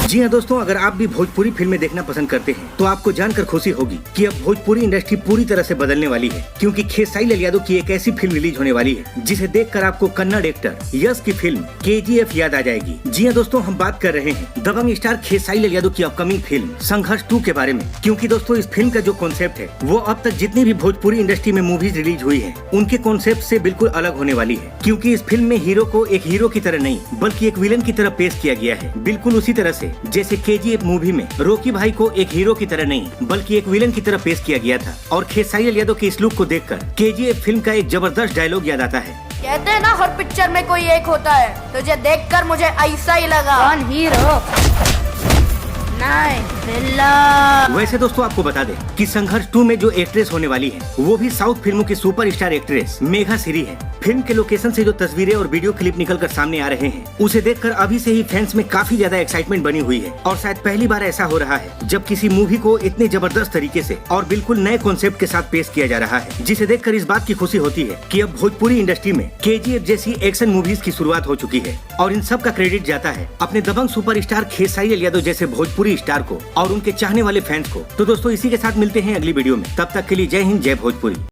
जी हाँ दोस्तों, अगर आप भी भोजपुरी फिल्में देखना पसंद करते हैं तो आपको जानकर खुशी होगी कि अब भोजपुरी इंडस्ट्री पूरी तरह से बदलने वाली है, क्योंकि खेसारी लाल यादव की एक ऐसी फिल्म रिलीज होने वाली है जिसे देखकर आपको कन्नड़ एक्टर यश की फिल्म KGF याद आ जाएगी। जी हाँ दोस्तों, हम बात कर रहे हैं दबंग स्टार खेसारी लाल यादव की अपकमिंग फिल्म संघर्ष 2 के बारे में। क्योंकि दोस्तों इस फिल्म का जो कॉन्सेप्ट है वो अब तक जितनी भी भोजपुरी इंडस्ट्री में मूवीज रिलीज हुई है उनके कॉन्सेप्ट से बिल्कुल अलग होने वाली है। क्योंकि इस फिल्म में हीरो को एक हीरो की तरह नहीं बल्कि एक विलन की तरह पेश किया गया है, बिल्कुल उसी तरह से जैसे KGF मूवी में रॉकी भाई को एक हीरो की तरह नहीं बल्कि एक विलन की तरह पेश किया गया था। और खेसारी लाल यादव के इस लुक को देखकर KGF फिल्म का एक जबरदस्त डायलॉग याद आता है। कहते हैं ना हर पिक्चर में कोई एक होता है, तुझे देखकर मुझे ऐसा ही लगा। कौन हीरो? नहीं, विलन। वैसे दोस्तों आपको बता दें कि संघर्ष 2 में जो एक्ट्रेस होने वाली है वो भी साउथ फिल्मों की सुपरस्टार एक्ट्रेस मेघा सिरी है। फिल्म के लोकेशन से जो तस्वीरें और वीडियो क्लिप निकलकर सामने आ रहे हैं उसे देखकर अभी से ही फैंस में काफी ज्यादा एक्साइटमेंट बनी हुई है। और शायद पहली बार ऐसा हो रहा है जब किसी मूवी को इतने जबरदस्त तरीके से और बिल्कुल नए कॉन्सेप्ट के साथ पेश किया जा रहा है, जिसे देखकर इस बात की खुशी होती है कि अब भोजपुरी इंडस्ट्री में KGF जैसी एक्शन मूवीज की शुरुआत हो चुकी है। और इन सब का क्रेडिट जाता है अपने दबंग सुपरस्टार खेसारी लाल यादव जैसे भोजपुरी स्टार को और उनके चाहने वाले फैंस को। तो दोस्तों इसी के साथ मिलते हैं अगली वीडियो में, तब तक के लिए जय हिंद, जय भोजपुरी।